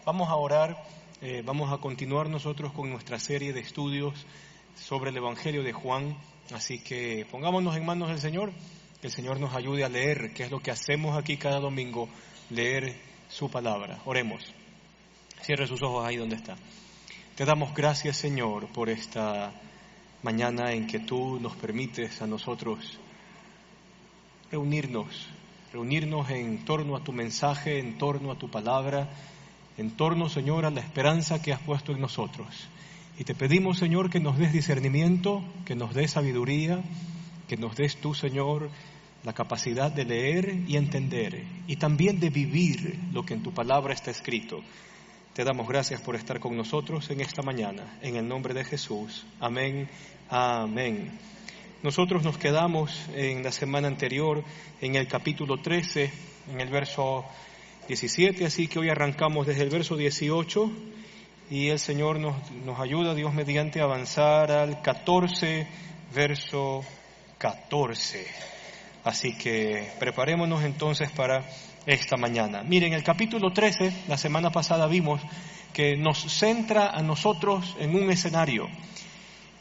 Vamos a orar, vamos a continuar nosotros con nuestra serie de estudios sobre el Evangelio de Juan. Así que pongámonos en manos del Señor, que el Señor nos ayude a leer, que es lo que hacemos aquí cada domingo, leer su palabra. Oremos. Cierre sus ojos ahí donde está. Te damos gracias, Señor, por esta mañana en que tú nos permites a nosotros reunirnos en torno a tu mensaje, en torno a tu palabra, en torno, Señor, a la esperanza que has puesto en nosotros. Y te pedimos, Señor, que nos des discernimiento, que nos des sabiduría, que nos des tú, Señor, la capacidad de leer y entender, y también de vivir lo que en tu palabra está escrito. Te damos gracias por estar con nosotros en esta mañana, en el nombre de Jesús. Amén, amén. Nosotros nos quedamos en la semana anterior en el capítulo 13, en el verso 17, así que hoy arrancamos desde el verso 18 y el Señor nos ayuda, Dios mediante, a avanzar al 14, verso 14. Así que preparémonos entonces para esta mañana. Miren, el capítulo 13, la semana pasada vimos que nos centra a nosotros en un escenario.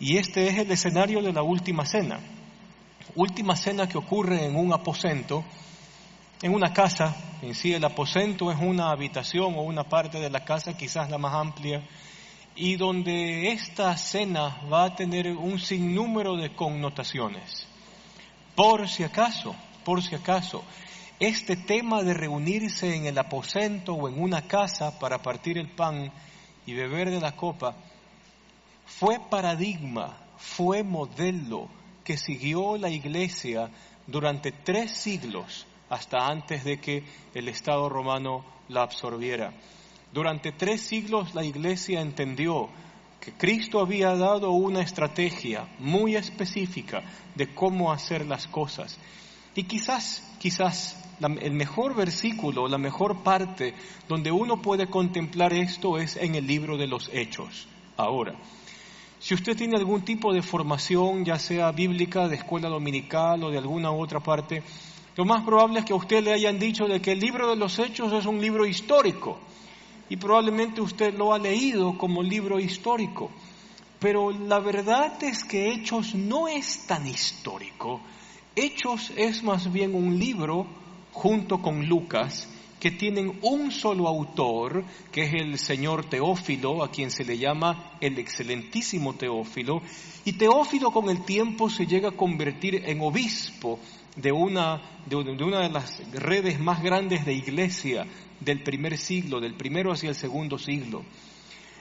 Y este es el escenario de la última cena. Última cena que ocurre en un aposento, en una casa. En sí el aposento es una habitación o una parte de la casa, quizás la más amplia, y donde esta cena va a tener un sinnúmero de connotaciones. Por si acaso, este tema de reunirse en el aposento o en una casa para partir el pan y beber de la copa fue paradigma, fue modelo que siguió la Iglesia durante 3 siglos hasta antes de que el Estado romano la absorbiera. Durante 3 siglos la Iglesia entendió que Cristo había dado una estrategia muy específica de cómo hacer las cosas. Y quizás el mejor versículo, la mejor parte donde uno puede contemplar esto es en el libro de los Hechos. Ahora, si usted tiene algún tipo de formación, ya sea bíblica, de escuela dominical o de alguna otra parte, lo más probable es que a usted le hayan dicho de que el libro de los Hechos es un libro histórico. Y probablemente usted lo ha leído como libro histórico. Pero la verdad es que Hechos no es tan histórico. Hechos es más bien un libro, junto con Lucas, que tienen un solo autor, que es el señor Teófilo, a quien se le llama el excelentísimo Teófilo, y Teófilo con el tiempo se llega a convertir en obispo de una de las redes más grandes de iglesia del primer siglo, del primero hacia el segundo siglo.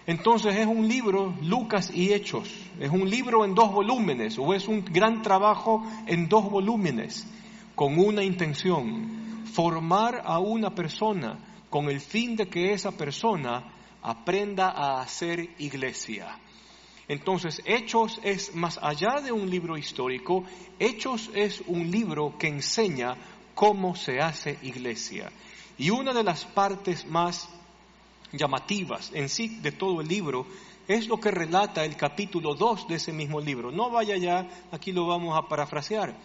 Entonces es un libro, Lucas y Hechos, es un libro en 2 volúmenes, o es un gran trabajo en 2 volúmenes, con una intención: formar a una persona con el fin de que esa persona aprenda a hacer iglesia. Entonces, Hechos es más allá de un libro histórico. Hechos es un libro que enseña cómo se hace iglesia. Y una de las partes más llamativas en sí de todo el libro es lo que relata el capítulo 2 de ese mismo libro. No vaya ya, aquí lo vamos a parafrasear.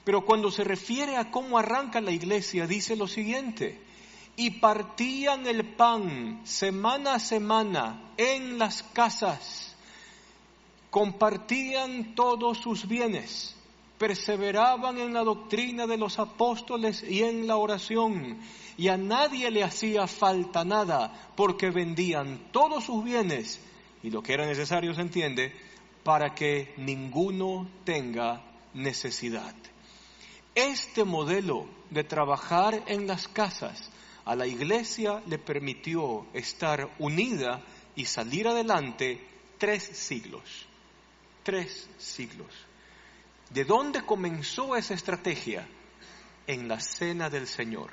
Pero cuando se refiere a cómo arranca la iglesia, dice lo siguiente: y partían el pan semana a semana en las casas, compartían todos sus bienes, perseveraban en la doctrina de los apóstoles y en la oración, y a nadie le hacía falta nada, porque vendían todos sus bienes, y lo que era necesario, se entiende, para que ninguno tenga necesidad. Este modelo de trabajar en las casas a la iglesia le permitió estar unida y salir adelante 3 siglos. 3 siglos. ¿De dónde comenzó esa estrategia? En la cena del Señor.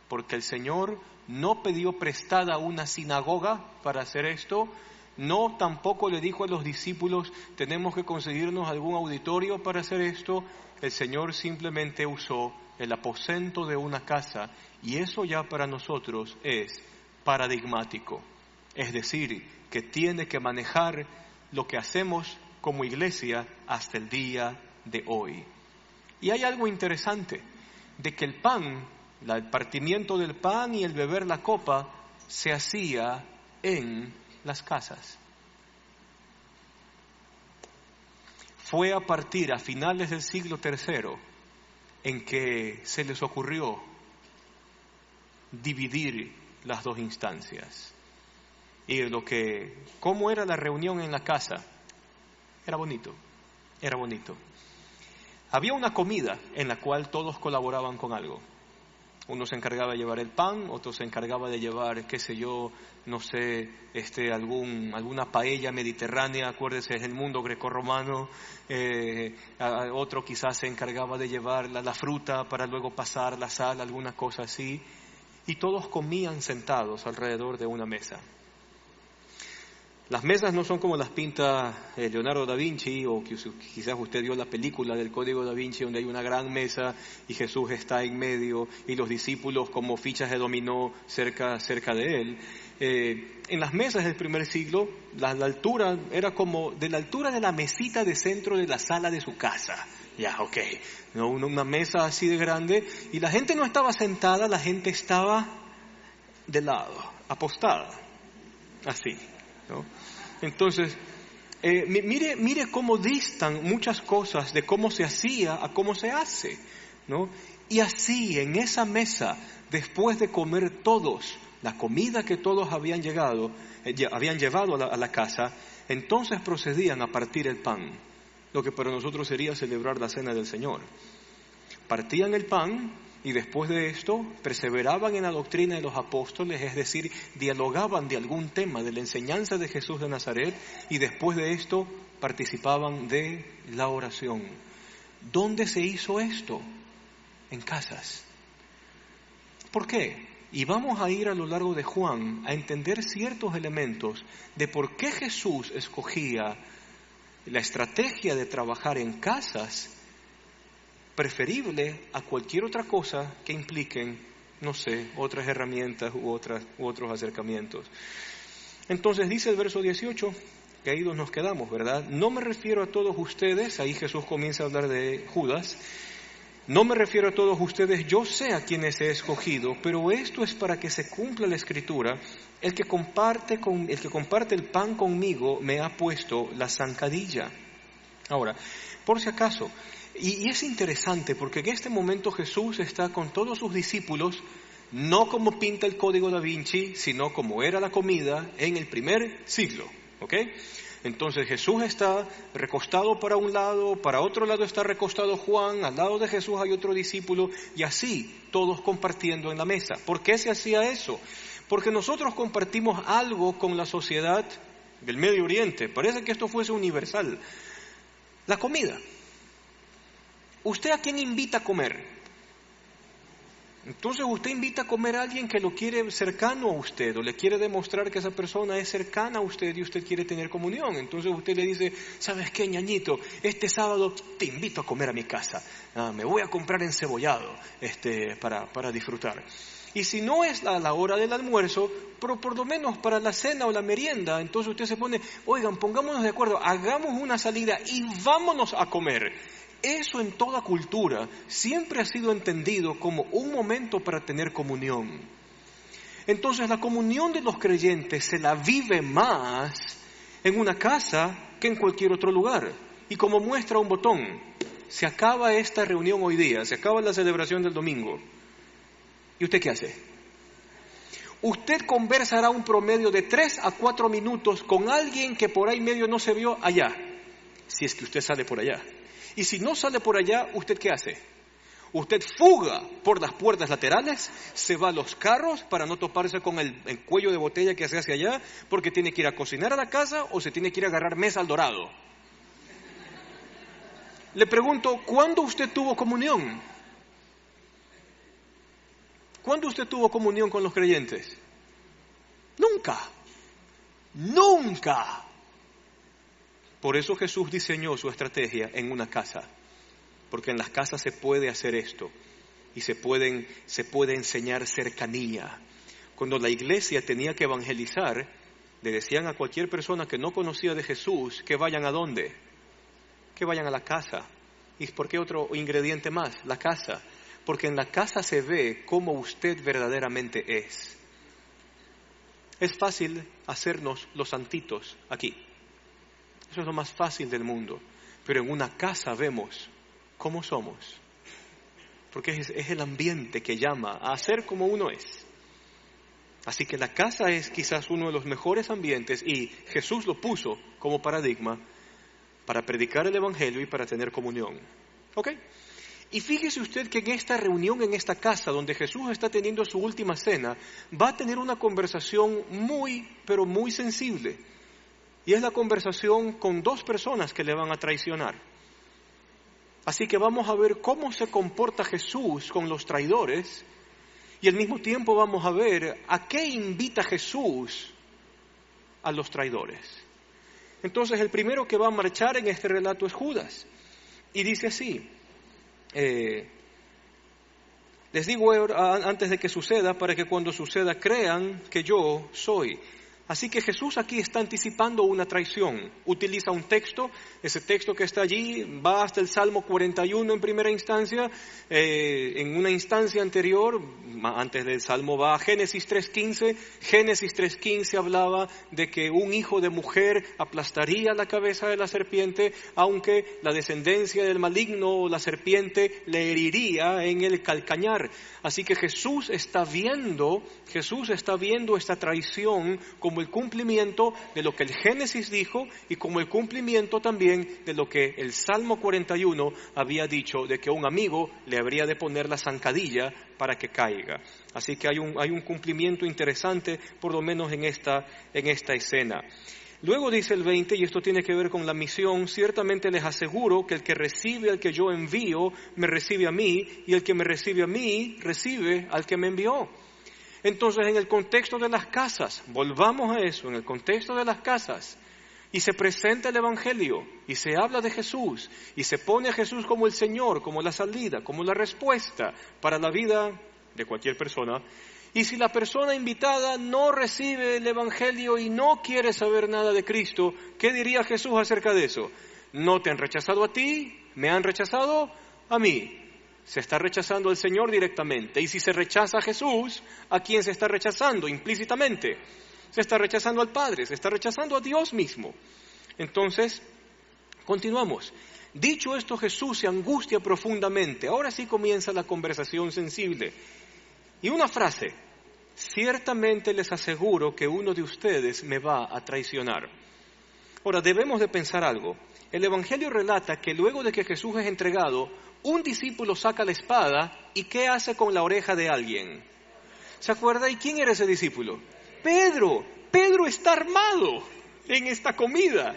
Porque el Señor no pidió prestada una sinagoga para hacer esto. No, tampoco le dijo a los discípulos: tenemos que conseguirnos algún auditorio para hacer esto. El Señor simplemente usó el aposento de una casa, y eso ya para nosotros es paradigmático. Es decir, que tiene que manejar lo que hacemos como iglesia hasta el día de hoy. Y hay algo interesante, de que el pan, el partimiento del pan y el beber la copa, se hacía en las casas. Fue a partir a finales del siglo III en que se les ocurrió dividir las dos instancias. Y cómo era la reunión en la casa, era bonito. Había una comida en la cual todos colaboraban con algo. Uno se encargaba de llevar el pan, otro se encargaba de llevar, alguna paella mediterránea, acuérdese, es el mundo grecorromano. Otro quizás se encargaba de llevar la fruta para luego pasar la sal, alguna cosa así. Y todos comían sentados alrededor de una mesa. Las mesas no son como las pinta Leonardo da Vinci, o quizás usted vio la película del Código da Vinci, donde hay una gran mesa y Jesús está en medio y los discípulos como fichas de dominó cerca de él. En las mesas del primer siglo, la altura era como de la altura de la mesita de centro de la sala de su casa. No, una mesa así de grande, y la gente no estaba sentada, la gente estaba de lado, apostada, así, ¿no? Entonces, mire cómo distan muchas cosas de cómo se hacía a cómo se hace, ¿no? Y así, en esa mesa, después de comer todos la comida que todos habían llevado a la casa, entonces procedían a partir el pan, lo que para nosotros sería celebrar la cena del Señor. Partían el pan y después de esto perseveraban en la doctrina de los apóstoles, es decir, dialogaban de algún tema de la enseñanza de Jesús de Nazaret, y después de esto participaban de la oración. ¿Dónde se hizo esto? En casas. ¿Por qué? Y vamos a ir a lo largo de Juan a entender ciertos elementos de por qué Jesús escogía la estrategia de trabajar en casas preferible a cualquier otra cosa que impliquen, otras herramientas u otros acercamientos. Entonces dice el verso 18, que ahí nos quedamos, ¿verdad? No me refiero a todos ustedes, ahí Jesús comienza a hablar de Judas. No me refiero a todos ustedes, yo sé a quienes he escogido, pero esto es para que se cumpla la Escritura. El que comparte el pan conmigo me ha puesto la zancadilla. Ahora, por si acaso, y es interesante porque en este momento Jesús está con todos sus discípulos, no como pinta el Código da Vinci, sino como era la comida en el primer siglo, ¿ok? Entonces Jesús está recostado para un lado, para otro lado está recostado Juan, al lado de Jesús hay otro discípulo, y así todos compartiendo en la mesa. ¿Por qué se hacía eso? Porque nosotros compartimos algo con la sociedad del Medio Oriente. Parece que esto fuese universal. La comida. ¿Usted a quién invita a comer? Entonces usted invita a comer a alguien que lo quiere cercano a usted, o le quiere demostrar que esa persona es cercana a usted y usted quiere tener comunión. Entonces usted le dice, ¿sabes qué, ñañito? Este sábado te invito a comer a mi casa. Me voy a comprar encebollado para disfrutar. Y si no es a la hora del almuerzo, pero por lo menos para la cena o la merienda, entonces usted se pone, oigan, pongámonos de acuerdo, hagamos una salida y vámonos a comer. Eso en toda cultura siempre ha sido entendido como un momento para tener comunión. Entonces la comunión de los creyentes se la vive más en una casa que en cualquier otro lugar. Y como muestra un botón, se acaba esta reunión hoy día, se acaba la celebración del domingo. ¿Y usted qué hace? Usted conversará un promedio de 3 a 4 minutos con alguien que por ahí medio no se vio allá, si es que usted sale por allá. Y si no sale por allá, ¿usted qué hace? Usted fuga por las puertas laterales, se va a los carros para no toparse con el cuello de botella que se hace allá, porque tiene que ir a cocinar a la casa o se tiene que ir a agarrar mesa al dorado. Le pregunto, ¿cuándo usted tuvo comunión? ¿Cuándo usted tuvo comunión con los creyentes? Nunca. Nunca. Por eso Jesús diseñó su estrategia en una casa, porque en las casas se puede hacer esto y se puede enseñar cercanía. Cuando la iglesia tenía que evangelizar, le decían a cualquier persona que no conocía de Jesús que vayan ¿a dónde? Que vayan a la casa. ¿Y por qué otro ingrediente más? La casa. Porque en la casa se ve cómo usted verdaderamente es. Es fácil hacernos los santitos aquí. Eso es lo más fácil del mundo. Pero en una casa vemos cómo somos. Porque es el ambiente que llama a ser como uno es. Así que la casa es quizás uno de los mejores ambientes y Jesús lo puso como paradigma para predicar el Evangelio y para tener comunión. ¿Ok? Y fíjese usted que en esta reunión, en esta casa donde Jesús está teniendo su última cena, va a tener una conversación muy, pero muy sensible. Y es la conversación con dos personas que le van a traicionar. Así que vamos a ver cómo se comporta Jesús con los traidores y al mismo tiempo vamos a ver a qué invita Jesús a los traidores. Entonces el primero que va a marchar en este relato es Judas. Y dice así, les digo antes de que suceda, para que cuando suceda crean que yo soy. Así que Jesús aquí está anticipando una traición. Utiliza un texto, ese texto que está allí va hasta el Salmo 41 en primera instancia. En una instancia anterior, antes del Salmo, va a Génesis 3.15. Génesis 3.15 hablaba de que un hijo de mujer aplastaría la cabeza de la serpiente, aunque la descendencia del maligno o la serpiente le heriría en el calcañar. Así que Jesús está viendo esta traición como el cumplimiento de lo que el Génesis dijo y como el cumplimiento también de lo que el Salmo 41 había dicho, de que un amigo le habría de poner la zancadilla para que caiga. Así que hay un cumplimiento interesante, por lo menos en esta escena. Luego dice el 20, y esto tiene que ver con la misión: ciertamente les aseguro que el que recibe al que yo envío, me recibe a mí, y el que me recibe a mí, recibe al que me envió. Entonces, en el contexto de las casas, volvamos a eso, en el contexto de las casas, y se presenta el Evangelio, y se habla de Jesús, y se pone a Jesús como el Señor, como la salida, como la respuesta para la vida de cualquier persona. Y si la persona invitada no recibe el Evangelio y no quiere saber nada de Cristo, ¿qué diría Jesús acerca de eso? No te han rechazado a ti, me han rechazado a mí. Se está rechazando al Señor directamente. Y si se rechaza a Jesús, ¿a quién se está rechazando implícitamente? Se está rechazando al Padre, se está rechazando a Dios mismo. Entonces, continuamos. Dicho esto, Jesús se angustia profundamente. Ahora sí comienza la conversación sensible. Y una frase: ciertamente les aseguro que uno de ustedes me va a traicionar. Ahora, debemos de pensar algo. El Evangelio relata que luego de que Jesús es entregado, un discípulo saca la espada y ¿qué hace con la oreja de alguien? ¿Se acuerda? ¿Y quién era ese discípulo? Pedro. Pedro está armado en esta comida.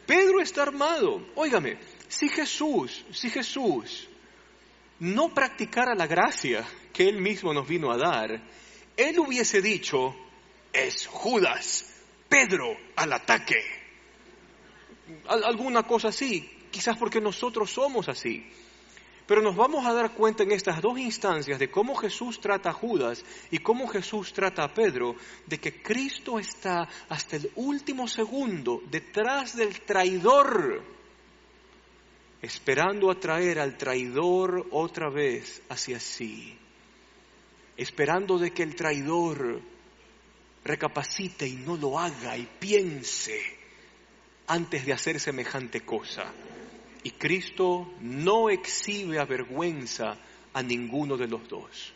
Pedro está armado. Óigame, si Jesús no practicara la gracia que Él mismo nos vino a dar, Él hubiese dicho: es Judas, Pedro al ataque. Alguna cosa así, quizás porque nosotros somos así. Pero nos vamos a dar cuenta en estas dos instancias de cómo Jesús trata a Judas y cómo Jesús trata a Pedro, de que Cristo está hasta el último segundo detrás del traidor, esperando atraer al traidor otra vez hacia sí, esperando de que el traidor recapacite y no lo haga y piense antes de hacer semejante cosa. Y Cristo no exhibe avergüenza a ninguno de los dos.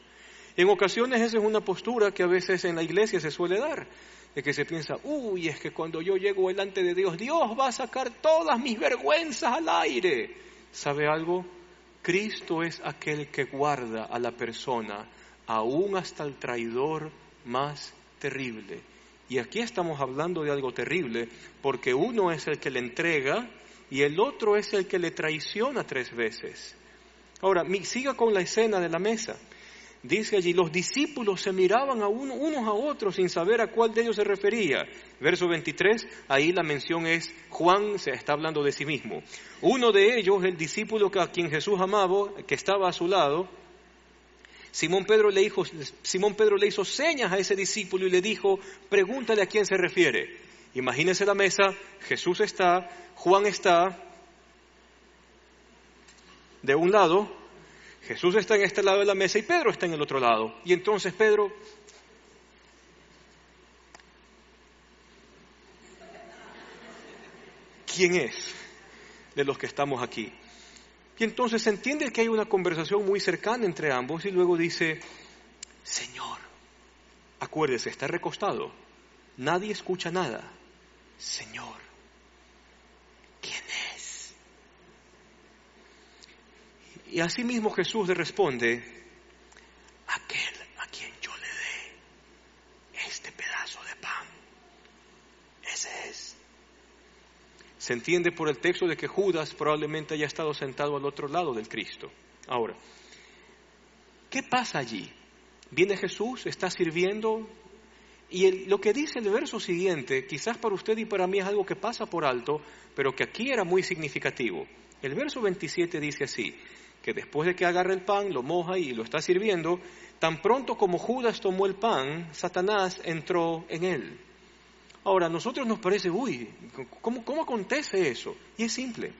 En ocasiones esa es una postura que a veces en la iglesia se suele dar, de que se piensa: uy, es que cuando yo llego delante de Dios, Dios va a sacar todas mis vergüenzas al aire. ¿Sabe algo? Cristo es aquel que guarda a la persona, aún hasta el traidor más terrible. Y aquí estamos hablando de algo terrible, porque uno es el que le entrega y el otro es el que le traiciona 3 veces. Ahora, siga con la escena de la mesa. Dice allí: los discípulos se miraban unos a otros sin saber a cuál de ellos se refería. Verso 23, ahí la mención es Juan, se está hablando de sí mismo. Uno de ellos, el discípulo a quien Jesús amaba, que estaba a su lado, Simón Pedro le hizo señas a ese discípulo y le dijo: pregúntale a quién se refiere. Imagínense la mesa, Jesús está, Juan está de un lado, Jesús está en este lado de la mesa y Pedro está en el otro lado. Y entonces Pedro ¿quién es de los que estamos aquí? Y entonces se entiende que hay una conversación muy cercana entre ambos y luego dice, Señor, acuérdese, está recostado, nadie escucha nada. Señor, ¿quién es? Y así mismo Jesús le responde, aquel a quien yo le dé este pedazo de pan, ese es. Se entiende por el texto de que Judas probablemente haya estado sentado al otro lado del Cristo. Ahora, ¿qué pasa allí? Viene Jesús, está sirviendo, y lo que dice el verso siguiente, quizás para usted y para mí es algo que pasa por alto, pero que aquí era muy significativo. El verso 27 dice así, que después de que agarra el pan, lo moja y lo está sirviendo, tan pronto como Judas tomó el pan, Satanás entró en él. Ahora, a nosotros nos parece, ¿cómo acontece eso? Y es simple.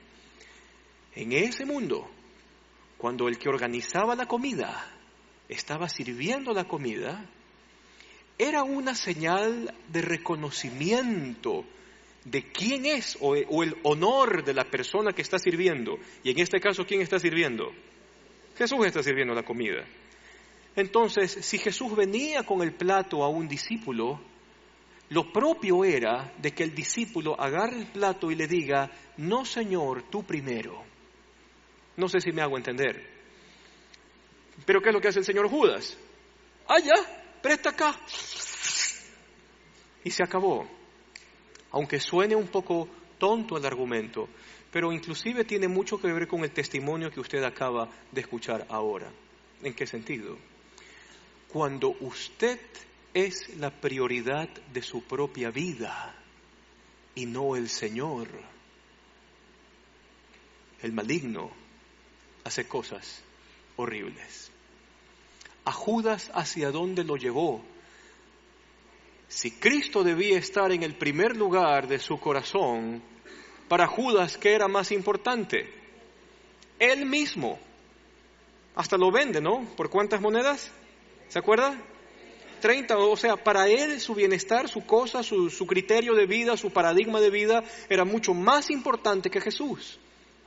En ese mundo, cuando el que organizaba la comida estaba sirviendo la comida, era una señal de reconocimiento de quién es o el honor de la persona que está sirviendo. Y en este caso, ¿quién está sirviendo? Jesús está sirviendo la comida. Entonces, si Jesús venía con el plato a un discípulo, lo propio era de que el discípulo agarre el plato y le diga, no Señor, tú primero. No sé si me hago entender. Pero ¿qué es lo que hace el señor Judas? Ya, presta acá. Y se acabó. Aunque suene un poco tonto el argumento, pero inclusive tiene mucho que ver con el testimonio que usted acaba de escuchar ahora. ¿En qué sentido? Cuando usted es la prioridad de su propia vida y no el Señor, el maligno hace cosas horribles. A Judas, ¿hacia dónde lo llevó? Si Cristo debía estar en el primer lugar de su corazón, para Judas, ¿qué era más importante? Él mismo. Hasta lo vende, ¿no? ¿Por cuántas monedas? ¿Se acuerda? 30, o sea, para él su bienestar, su cosa, su criterio de vida, su paradigma de vida era mucho más importante que Jesús.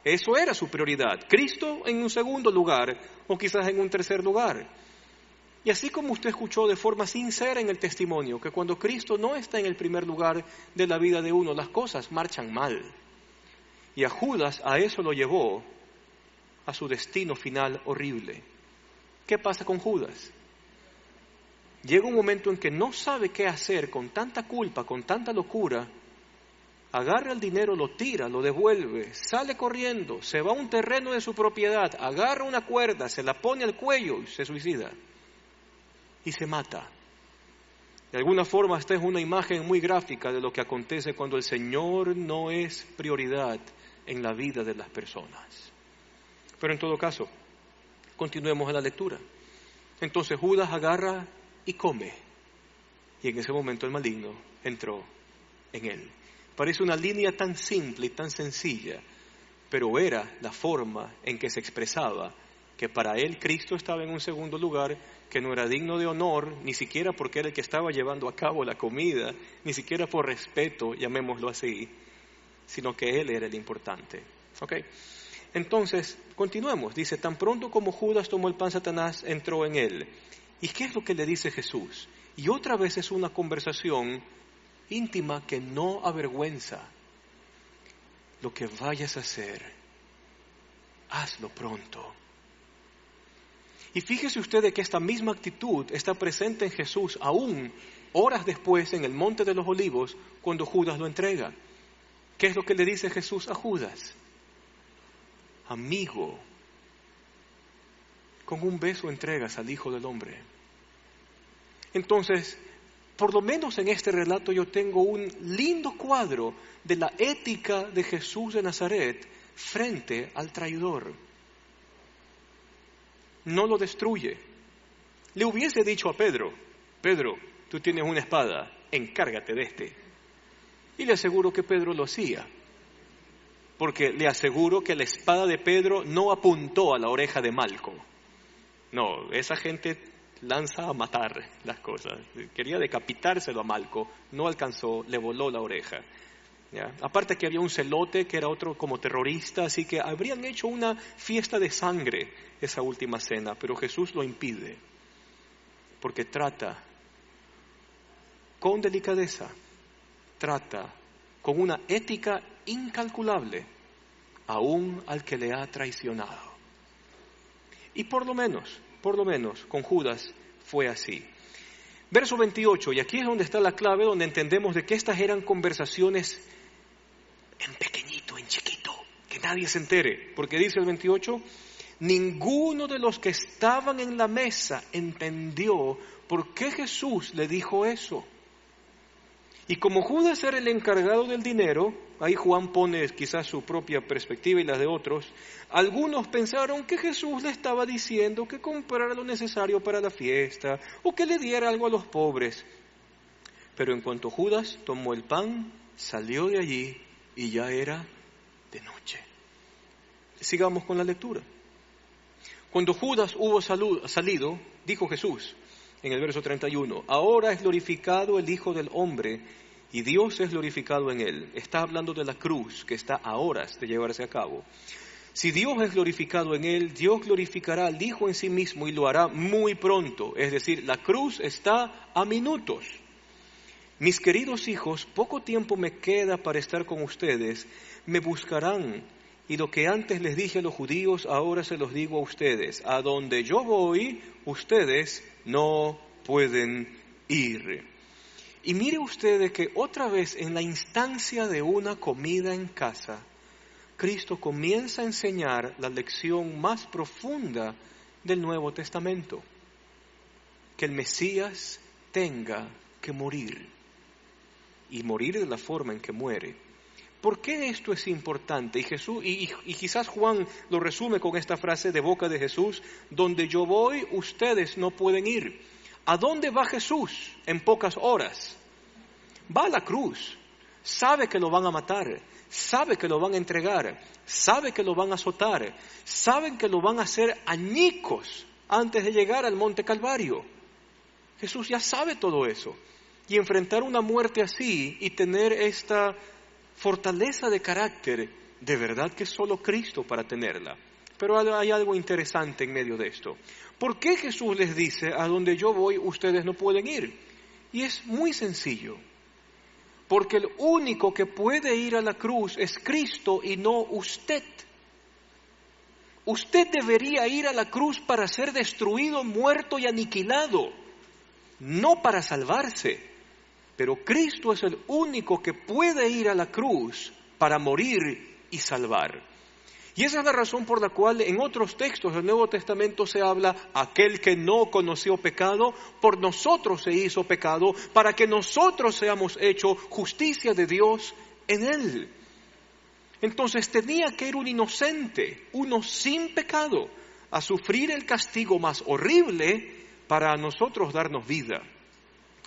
Eso era su prioridad. Cristo en un segundo lugar o quizás en un tercer lugar. Y así como usted escuchó de forma sincera en el testimonio que cuando Cristo no está en el primer lugar de la vida de uno, las cosas marchan mal. Y a Judas a eso lo llevó a su destino final horrible. ¿Qué pasa con Judas? Llega un momento en que no sabe qué hacer con tanta culpa, con tanta locura. Agarra el dinero, lo tira, lo devuelve, sale corriendo, se va a un terreno de su propiedad, agarra una cuerda, se la pone al cuello y se suicida. Y se mata. De alguna forma esta es una imagen muy gráfica de lo que acontece cuando el Señor no es prioridad en la vida de las personas. Pero en todo caso, continuemos en la lectura. Entonces Judas agarra y come. Y en ese momento el maligno entró en él. Parece una línea tan simple y tan sencilla, pero era la forma en que se expresaba que para él Cristo estaba en un segundo lugar, que no era digno de honor, ni siquiera porque era el que estaba llevando a cabo la comida, ni siquiera por respeto, llamémoslo así, sino que él era el importante. Entonces, continuemos. Dice, tan pronto como Judas tomó el pan, Satanás entró en él. ¿Y qué es lo que le dice Jesús? Y otra vez es una conversación íntima que no avergüenza. Lo que vayas a hacer, hazlo pronto. Y fíjese usted de que esta misma actitud está presente en Jesús aún horas después en el Monte de los Olivos cuando Judas lo entrega. ¿Qué es lo que le dice Jesús a Judas? Amigo, con un beso entregas al Hijo del Hombre. Entonces, por lo menos en este relato yo tengo un lindo cuadro de la ética de Jesús de Nazaret frente al traidor. No lo destruye. Le hubiese dicho a Pedro, Pedro, tú tienes una espada, encárgate de este. Y le aseguro que Pedro lo hacía, porque le aseguro que la espada de Pedro no apuntó a la oreja de Malco. No, esa gente lanza a matar las cosas. Quería decapitárselo a Malco, no alcanzó, le voló la oreja. ¿ya? Aparte que había un celote que era otro como terrorista, así que habrían hecho una fiesta de sangre esa última cena, pero Jesús lo impide, porque trata con delicadeza, trata con una ética incalculable aún al que le ha traicionado. Y por lo menos, con Judas fue así. Verso 28, y aquí es donde está la clave, donde entendemos de que estas eran conversaciones en pequeñito, en chiquito, que nadie se entere, porque dice el 28, ninguno de los que estaban en la mesa entendió por qué Jesús le dijo eso. Y como Judas era el encargado del dinero, ahí Juan pone quizás su propia perspectiva y la de otros, algunos pensaron que Jesús le estaba diciendo que comprara lo necesario para la fiesta o que le diera algo a los pobres. Pero en cuanto Judas tomó el pan, salió de allí y ya era de noche. Sigamos con la lectura. Cuando Judas hubo salido, dijo Jesús, en el verso 31, ahora es glorificado el Hijo del Hombre y Dios es glorificado en él. Está hablando de la cruz que está a horas de llevarse a cabo. Si Dios es glorificado en él, Dios glorificará al Hijo en sí mismo y lo hará muy pronto. Es decir, la cruz está a minutos. Mis queridos hijos, poco tiempo me queda para estar con ustedes. Me buscarán y lo que antes les dije a los judíos, ahora se los digo a ustedes. A donde yo voy, ustedes no pueden ir. Y mire ustedes que otra vez en la instancia de una comida en casa, Cristo comienza a enseñar la lección más profunda del Nuevo Testamento, que el Mesías tenga que morir, y morir de la forma en que muere. ¿Por qué esto es importante? Y quizás Juan lo resume con esta frase de boca de Jesús, donde yo voy, ustedes no pueden ir. ¿A dónde va Jesús en pocas horas? Va a la cruz, sabe que lo van a matar, sabe que lo van a entregar, sabe que lo van a azotar, saben que lo van a hacer añicos antes de llegar al Monte Calvario. Jesús ya sabe todo eso. Y enfrentar una muerte así y tener esta fortaleza de carácter, de verdad que es solo Cristo para tenerla. Pero hay algo interesante en medio de esto. ¿Por qué Jesús les dice, a donde yo voy, ustedes no pueden ir? Y es muy sencillo. Porque el único que puede ir a la cruz es Cristo y no usted. Usted debería ir a la cruz para ser destruido, muerto y aniquilado, no para salvarse. Pero Cristo es el único que puede ir a la cruz para morir y salvar. Y esa es la razón por la cual en otros textos del Nuevo Testamento se habla, aquel que no conoció pecado, por nosotros se hizo pecado, para que nosotros seamos hechos justicia de Dios en él. Entonces tenía que ir un inocente, uno sin pecado, a sufrir el castigo más horrible para nosotros darnos vida.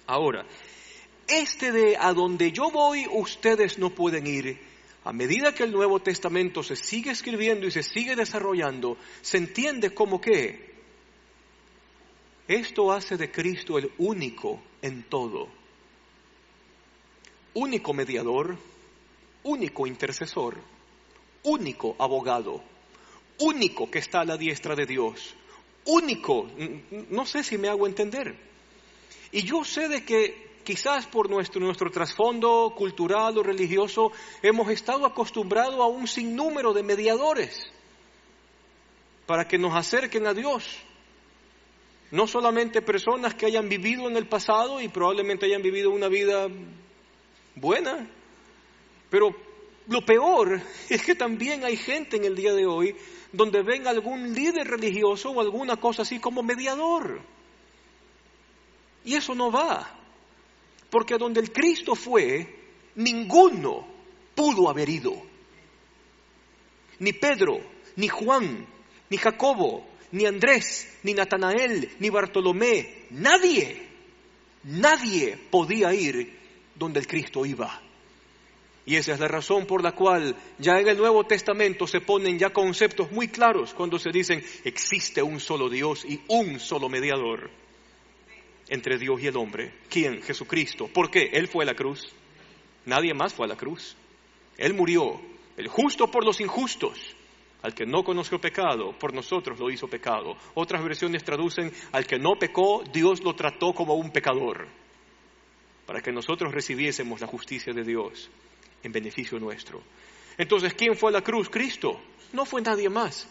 Ahora, de a donde yo voy, ustedes no pueden ir. A medida que el Nuevo Testamento se sigue escribiendo y se sigue desarrollando, se entiende como que esto hace de Cristo el único en todo. Único mediador, único intercesor, único abogado, único que está a la diestra de Dios, único, no sé si me hago entender. Y yo sé de que quizás por nuestro trasfondo cultural o religioso hemos estado acostumbrados a un sinnúmero de mediadores para que nos acerquen a Dios. No solamente personas que hayan vivido en el pasado y probablemente hayan vivido una vida buena, pero lo peor es que también hay gente en el día de hoy donde ven a algún líder religioso o alguna cosa así como mediador. Y eso no va. Porque a donde el Cristo fue, ninguno pudo haber ido. Ni Pedro, ni Juan, ni Jacobo, ni Andrés, ni Natanael, ni Bartolomé. Nadie podía ir donde el Cristo iba. Y esa es la razón por la cual ya en el Nuevo Testamento se ponen ya conceptos muy claros cuando se dicen existe un solo Dios y un solo mediador entre Dios y el hombre. ¿Quién? Jesucristo. ¿Por qué? Él fue a la cruz. Nadie más fue a la cruz. Él murió, el justo por los injustos. Al que no conoció pecado, por nosotros lo hizo pecado. Otras versiones traducen, al que no pecó, Dios lo trató como un pecador, para que nosotros recibiésemos la justicia de Dios en beneficio nuestro. Entonces, ¿quién fue a la cruz? Cristo. No fue nadie más.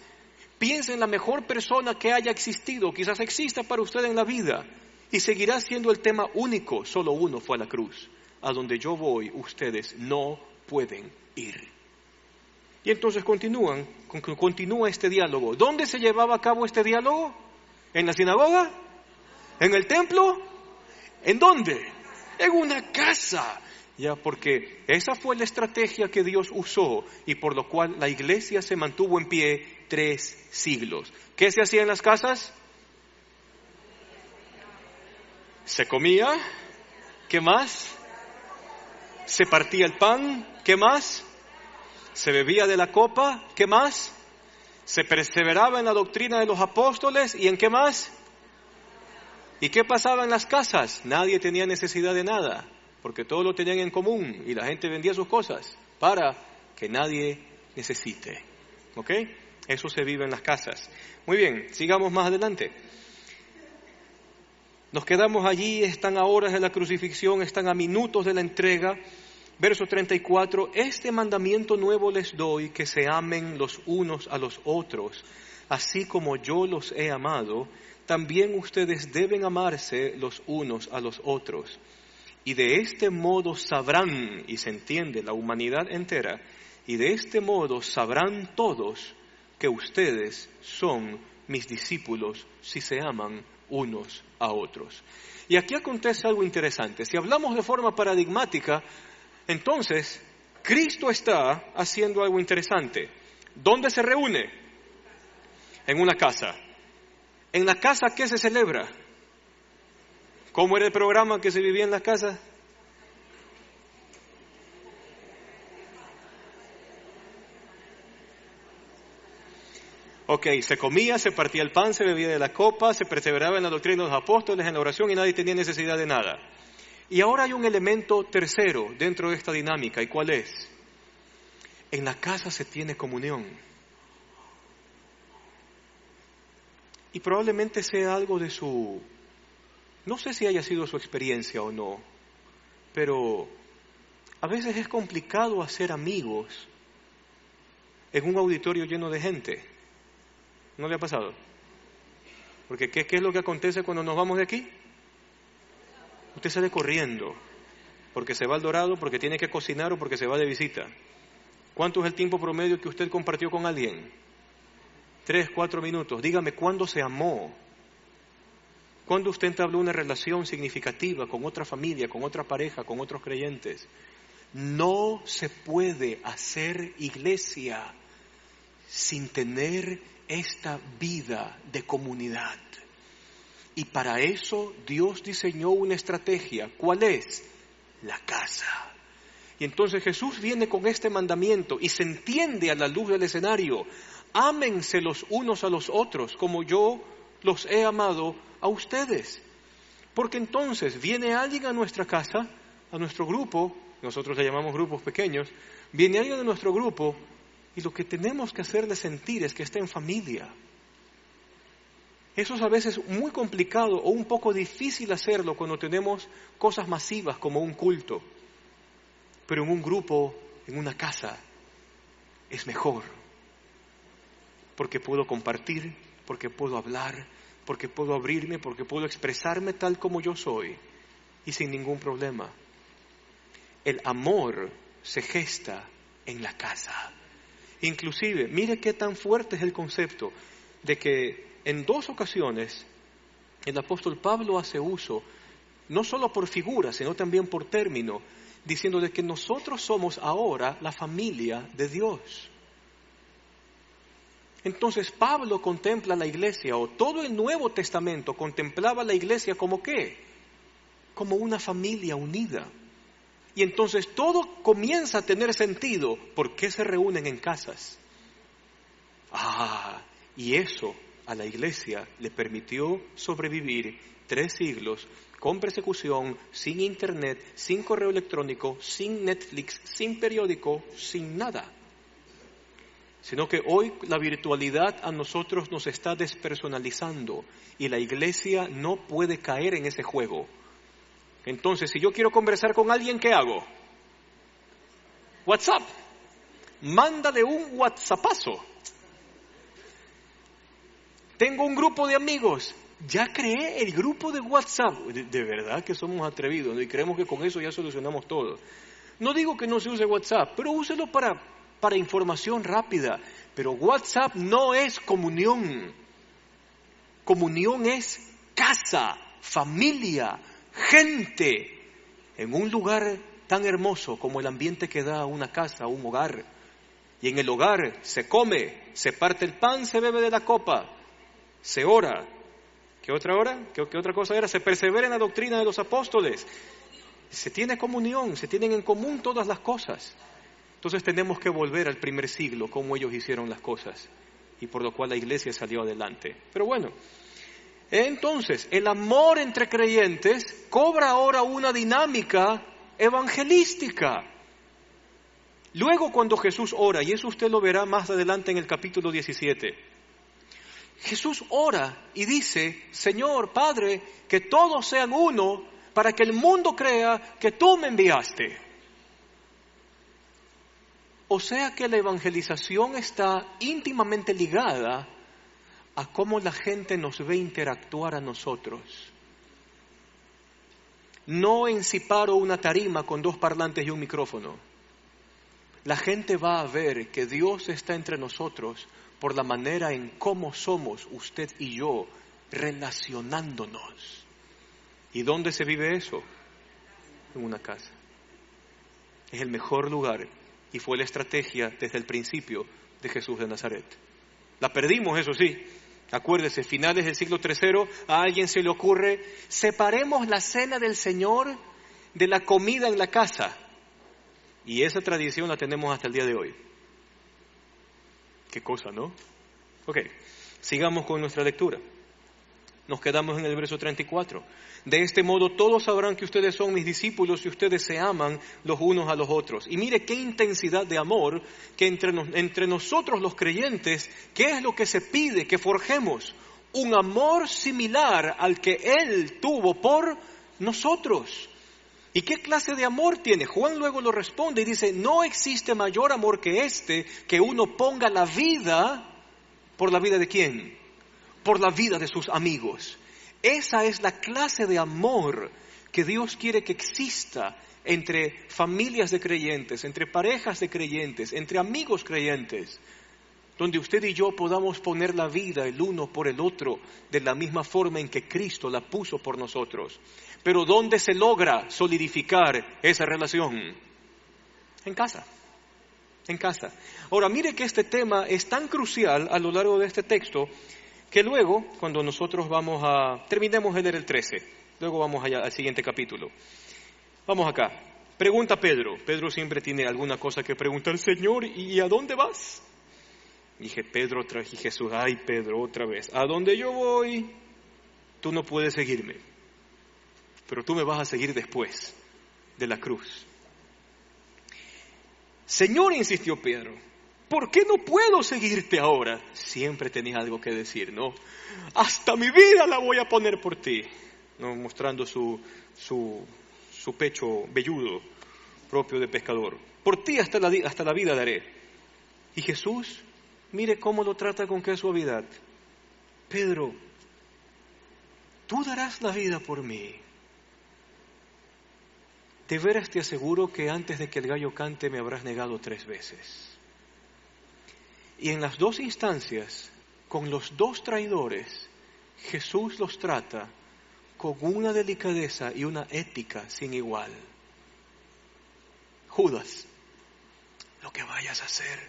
Piensa en la mejor persona que haya existido, quizás exista para usted en la vida, y seguirá siendo el tema único. Solo uno fue a la cruz. A donde yo voy, ustedes no pueden ir. Y entonces continúa este diálogo. ¿Dónde se llevaba a cabo este diálogo? ¿En la sinagoga? ¿En el templo? ¿En dónde? En una casa. Ya, porque esa fue la estrategia que Dios usó y por lo cual la iglesia se mantuvo en pie 3 siglos. ¿Qué se hacía en las casas? Se comía. ¿Qué más? Se partía el pan. ¿Qué más? Se bebía de la copa. ¿Qué más? Se perseveraba en la doctrina de los apóstoles. ¿Y en qué más? ¿Y qué pasaba en las casas? Nadie tenía necesidad de nada, porque todos lo tenían en común y la gente vendía sus cosas para que nadie necesite. ¿Ok? Eso se vive en las casas. Muy bien, sigamos más adelante. Nos quedamos allí, están a horas de la crucifixión, están a minutos de la entrega. Verso 34, este mandamiento nuevo les doy, que se amen los unos a los otros, así como yo los he amado, también ustedes deben amarse los unos a los otros. Y de este modo sabrán, y se entiende la humanidad entera, y de este modo sabrán todos que ustedes son mis discípulos si se aman unos a otros. Y aquí acontece algo interesante. Si hablamos de forma paradigmática, entonces, Cristo está haciendo algo interesante. ¿Dónde se reúne? En una casa. ¿En la casa qué se celebra? ¿Cómo era el programa que se vivía en la casa? Ok, se comía, se partía el pan, se bebía de la copa, se perseveraba en la doctrina de los apóstoles, en la oración y nadie tenía necesidad de nada. Y ahora hay un elemento tercero dentro de esta dinámica. ¿Y cuál es? En la casa se tiene comunión. Y probablemente sea algo de su... No sé si haya sido su experiencia o no, pero a veces es complicado hacer amigos en un auditorio lleno de gente. ¿No le ha pasado? Porque ¿qué es lo que acontece cuando nos vamos de aquí? Usted sale corriendo, porque se va al Dorado, porque tiene que cocinar o porque se va de visita. ¿Cuánto es el tiempo promedio que usted compartió con alguien? 3, 4 minutos. Dígame, ¿cuándo se amó? ¿Cuándo usted entabló una relación significativa con otra familia, con otra pareja, con otros creyentes? No se puede hacer iglesia sin tener esta vida de comunidad. Y para eso Dios diseñó una estrategia. ¿Cuál es? La casa. Y entonces Jesús viene con este mandamiento y se entiende a la luz del escenario. Ámense los unos a los otros como yo los he amado a ustedes. Porque entonces viene alguien a nuestra casa, a nuestro grupo, nosotros le llamamos grupos pequeños, viene alguien a nuestro grupo y lo que tenemos que hacerle sentir es que está en familia. Eso es a veces muy complicado o un poco difícil hacerlo cuando tenemos cosas masivas como un culto. Pero en un grupo, en una casa, es mejor. Porque puedo compartir, porque puedo hablar, porque puedo abrirme, porque puedo expresarme tal como yo soy y sin ningún problema. El amor se gesta en la casa. Inclusive, mire qué tan fuerte es el concepto de que en 2 ocasiones el apóstol Pablo hace uso, no solo por figura, sino también por término, diciendo de que nosotros somos ahora la familia de Dios. Entonces Pablo contempla la iglesia, o todo el Nuevo Testamento contemplaba la iglesia como ¿qué? Como una familia unida. Y entonces todo comienza a tener sentido. ¿Por qué se reúnen en casas? Y eso a la iglesia le permitió sobrevivir 3 siglos con persecución, sin internet, sin correo electrónico, sin Netflix, sin periódico, sin nada. Sino que hoy la virtualidad a nosotros nos está despersonalizando y la iglesia no puede caer en ese juego. Entonces, si yo quiero conversar con alguien, ¿qué hago? WhatsApp. Mándale un WhatsAppazo. Tengo un grupo de amigos. Ya creé el grupo de WhatsApp. De verdad que somos atrevidos, ¿no? Y creemos que con eso ya solucionamos todo. No digo que no se use WhatsApp, pero úselo para información rápida. Pero WhatsApp no es comunión. Comunión es casa, familia, gente, en un lugar tan hermoso como el ambiente que da una casa, un hogar. Y en el hogar se come, se parte el pan, se bebe de la copa, se ora. ¿Qué otra hora? ¿Qué otra cosa era? Se persevera en la doctrina de los apóstoles. Se tiene comunión, se tienen en común todas las cosas. Entonces tenemos que volver al primer siglo, cómo ellos hicieron las cosas, y por lo cual la iglesia salió adelante. Pero bueno, entonces el amor entre creyentes cobra ahora una dinámica evangelística. Luego cuando Jesús ora, y eso usted lo verá más adelante en el capítulo 17, Jesús ora y dice: Señor, Padre, que todos sean uno para que el mundo crea que tú me enviaste. O sea que la evangelización está íntimamente ligada a cómo la gente nos ve interactuar a nosotros. No en si paro una tarima con 2 parlantes y un micrófono. La gente va a ver que Dios está entre nosotros por la manera en cómo somos usted y yo relacionándonos. ¿Y dónde se vive eso? En una casa. Es el mejor lugar y fue la estrategia desde el principio de Jesús de Nazaret. La perdimos, eso sí. Acuérdese, finales del siglo III, a alguien se le ocurre: separemos la cena del Señor de la comida en la casa. Y esa tradición la tenemos hasta el día de hoy. Qué cosa, ¿no? Ok, sigamos con nuestra lectura. Nos quedamos en el verso 34. De este modo todos sabrán que ustedes son mis discípulos y ustedes se aman los unos a los otros. Y mire qué intensidad de amor que entre nosotros los creyentes, ¿qué es lo que se pide? Que forjemos un amor similar al que Él tuvo por nosotros. ¿Y qué clase de amor tiene? Juan luego lo responde y dice: no existe mayor amor que este, que uno ponga la vida. ¿Por la vida de quién? Por la vida de sus amigos. Esa es la clase de amor que Dios quiere que exista entre familias de creyentes, entre parejas de creyentes, entre amigos creyentes, donde usted y yo podamos poner la vida el uno por el otro de la misma forma en que Cristo la puso por nosotros. Pero ¿dónde se logra solidificar esa relación? En casa. En casa. Ahora, mire que este tema es tan crucial a lo largo de este texto que luego, cuando nosotros terminemos de leer el 13, luego vamos allá al siguiente capítulo. Vamos acá. Pregunta Pedro. Pedro siempre tiene alguna cosa que preguntar: Señor, ¿y a dónde vas? Dije Pedro otra vez, y Jesús: ay Pedro, otra vez. A donde yo voy, tú no puedes seguirme, pero tú me vas a seguir después de la cruz. Señor, insistió Pedro, ¿por qué no puedo seguirte ahora? Siempre tenía algo que decir, ¿no? Hasta mi vida la voy a poner por ti, ¿no? Mostrando su pecho velludo, propio de pescador. Por ti hasta la vida daré. Y Jesús, mire cómo lo trata con qué suavidad. Pedro, tú darás la vida por mí. De veras te aseguro que antes de que el gallo cante me habrás negado 3 veces. Y en las 2 instancias, con los 2 traidores, Jesús los trata con una delicadeza y una ética sin igual. Judas, lo que vayas a hacer,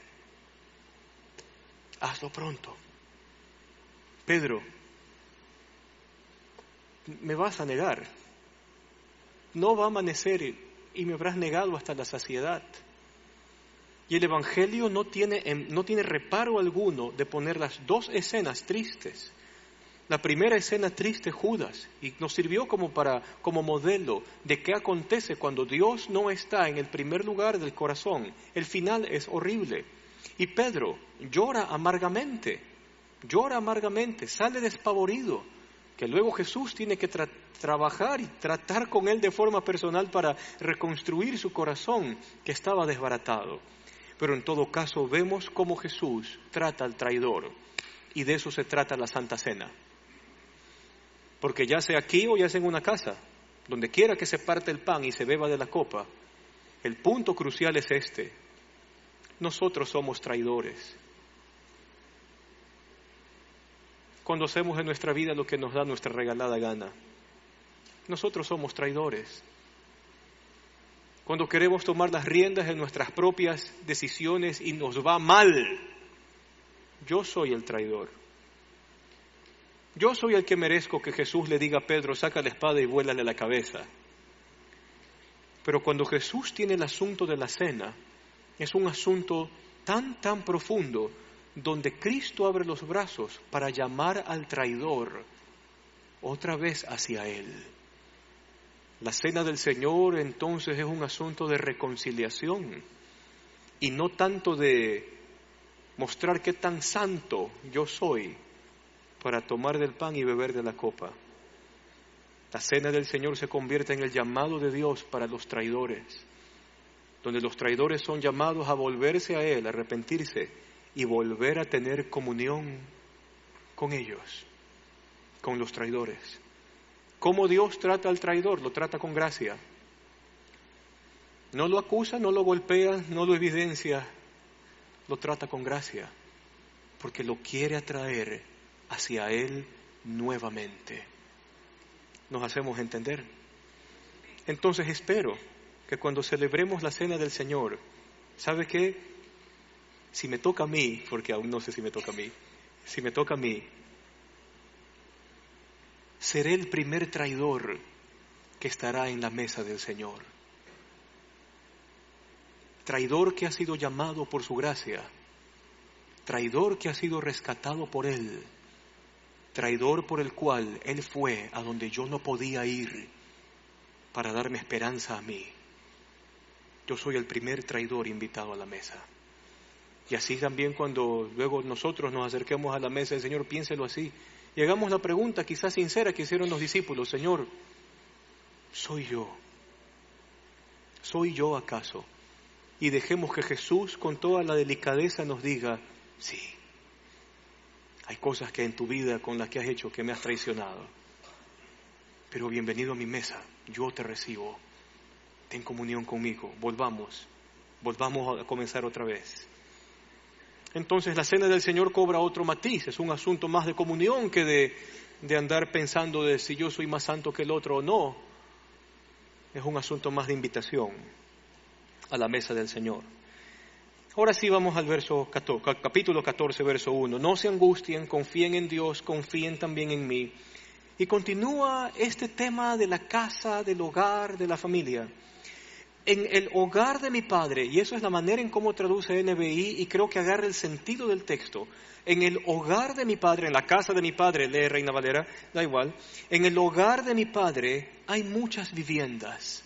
hazlo pronto. Pedro, me vas a negar. No va a amanecer y me habrás negado hasta la saciedad. Y el Evangelio no tiene reparo alguno de poner las 2 escenas tristes La primera escena triste, Judas, y nos sirvió como modelo de qué acontece cuando Dios no está en el primer lugar del corazón. El final es horrible. Y Pedro llora amargamente, sale despavorido, que luego Jesús tiene que trabajar y tratar con él de forma personal para reconstruir su corazón que estaba desbaratado. Pero en todo caso vemos cómo Jesús trata al traidor, y de eso se trata la Santa Cena. Porque ya sea aquí o ya sea en una casa, donde quiera que se parte el pan y se beba de la copa, el punto crucial es este: nosotros somos traidores. Cuando hacemos en nuestra vida lo que nos da nuestra regalada gana, nosotros somos traidores. Cuando queremos tomar las riendas de nuestras propias decisiones y nos va mal, yo soy el traidor. Yo soy el que merezco que Jesús le diga a Pedro: saca la espada y vuélale la cabeza. Pero cuando Jesús tiene el asunto de la cena, es un asunto tan profundo, donde Cristo abre los brazos para llamar al traidor otra vez hacia Él. La cena del Señor entonces es un asunto de reconciliación, y no tanto de mostrar qué tan santo yo soy para tomar del pan y beber de la copa. La cena del Señor se convierte en el llamado de Dios para los traidores, donde los traidores son llamados a volverse a Él, a arrepentirse y volver a tener comunión con ellos, con los traidores. ¿Cómo Dios trata al traidor? Lo trata con gracia. No lo acusa, no lo golpea, no lo evidencia, lo trata con gracia, porque lo quiere atraer hacia Él nuevamente. ¿Nos hacemos entender? Entonces espero que cuando celebremos la cena del Señor, ¿sabe qué? Si me toca a mí, porque aún no sé si me toca a mí, si me toca a mí, seré el primer traidor que estará en la mesa del Señor. Traidor que ha sido llamado por su gracia, traidor que ha sido rescatado por Él, traidor por el cual Él fue a donde yo no podía ir para darme esperanza a mí. Yo soy el primer traidor invitado a la mesa. Y así también cuando luego nosotros nos acerquemos a la mesa del Señor, piénselo así. Y hagamos la pregunta quizás sincera que hicieron los discípulos: Señor, ¿soy yo? ¿Soy yo acaso? Y dejemos que Jesús con toda la delicadeza nos diga: sí, hay cosas que en tu vida con las que has hecho que me has traicionado, pero bienvenido a mi mesa, yo te recibo, ten comunión conmigo, volvamos a comenzar otra vez. Entonces la cena del Señor cobra otro matiz, es un asunto más de comunión que de andar pensando de si yo soy más santo que el otro o no. Es un asunto más de invitación a la mesa del Señor. Ahora sí vamos al capítulo 14, verso 1. No se angustien, confíen en Dios, confíen también en mí. Y continúa este tema de la casa, del hogar, de la familia. En el hogar de mi Padre, y eso es la manera en cómo traduce NBI, y creo que agarra el sentido del texto. En el hogar de mi Padre, en la casa de mi Padre, lee Reina Valera, da igual. En el hogar de mi Padre hay muchas viviendas.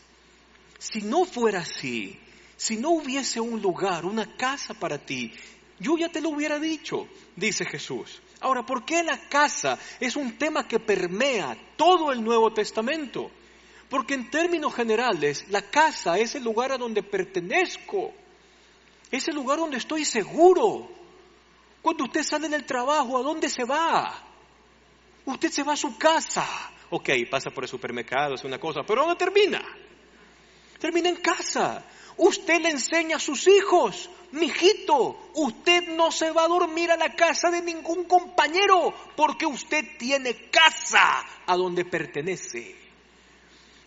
Si no fuera así, si no hubiese un lugar, una casa para ti, yo ya te lo hubiera dicho, dice Jesús. Ahora, ¿por qué la casa es un tema que permea todo el Nuevo Testamento? Porque en términos generales, la casa es el lugar a donde pertenezco, es el lugar donde estoy seguro. Cuando usted sale del trabajo, ¿a dónde se va? Usted se va a su casa. Ok, pasa por el supermercado, es una cosa, pero ¿dónde termina? Termina en casa. Usted le enseña a sus hijos: mijito, usted no se va a dormir a la casa de ningún compañero, porque usted tiene casa a donde pertenece.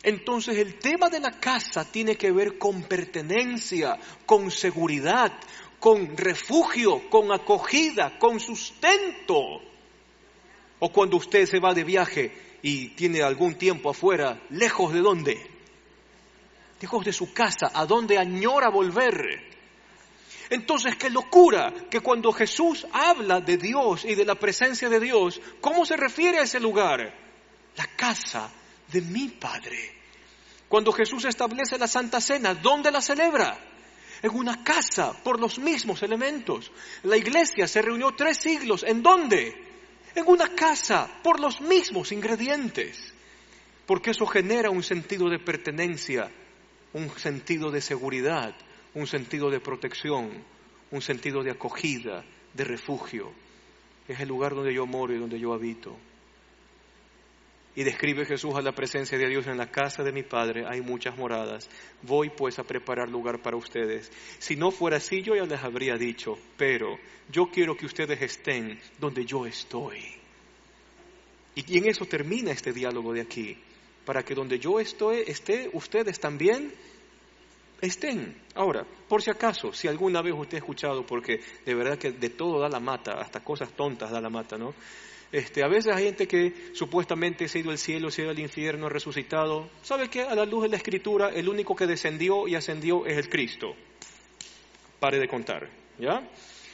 Entonces el tema de la casa tiene que ver con pertenencia, con seguridad, con refugio, con acogida, con sustento. O cuando usted se va de viaje y tiene algún tiempo afuera, ¿lejos de dónde? Lejos de su casa, ¿a dónde añora volver? Entonces, qué locura que cuando Jesús habla de Dios y de la presencia de Dios, ¿cómo se refiere a ese lugar? La casa de mi Padre. Cuando Jesús establece la Santa Cena, ¿dónde la celebra? En una casa, por los mismos elementos. La iglesia se reunió 3 siglos, ¿en dónde? En una casa, por los mismos ingredientes. Porque eso genera un sentido de pertenencia, un sentido de seguridad, un sentido de protección, un sentido de acogida, de refugio. Es el lugar donde yo moro y donde yo habito. Y describe Jesús a la presencia de Dios: en la casa de mi Padre hay muchas moradas. Voy pues a preparar lugar para ustedes. Si no fuera así, yo ya les habría dicho, pero yo quiero que ustedes estén donde yo estoy. Y en eso termina este diálogo de aquí. Para que donde yo esté, ustedes también estén. Ahora, por si acaso, si alguna vez usted ha escuchado, porque de verdad que de todo da la mata, hasta cosas tontas da la mata, ¿no? A veces hay gente que supuestamente se ha ido al cielo, se ha ido al infierno, resucitado. ¿Sabe qué? A la luz de la Escritura, el único que descendió y ascendió es el Cristo. Pare de contar, ¿ya?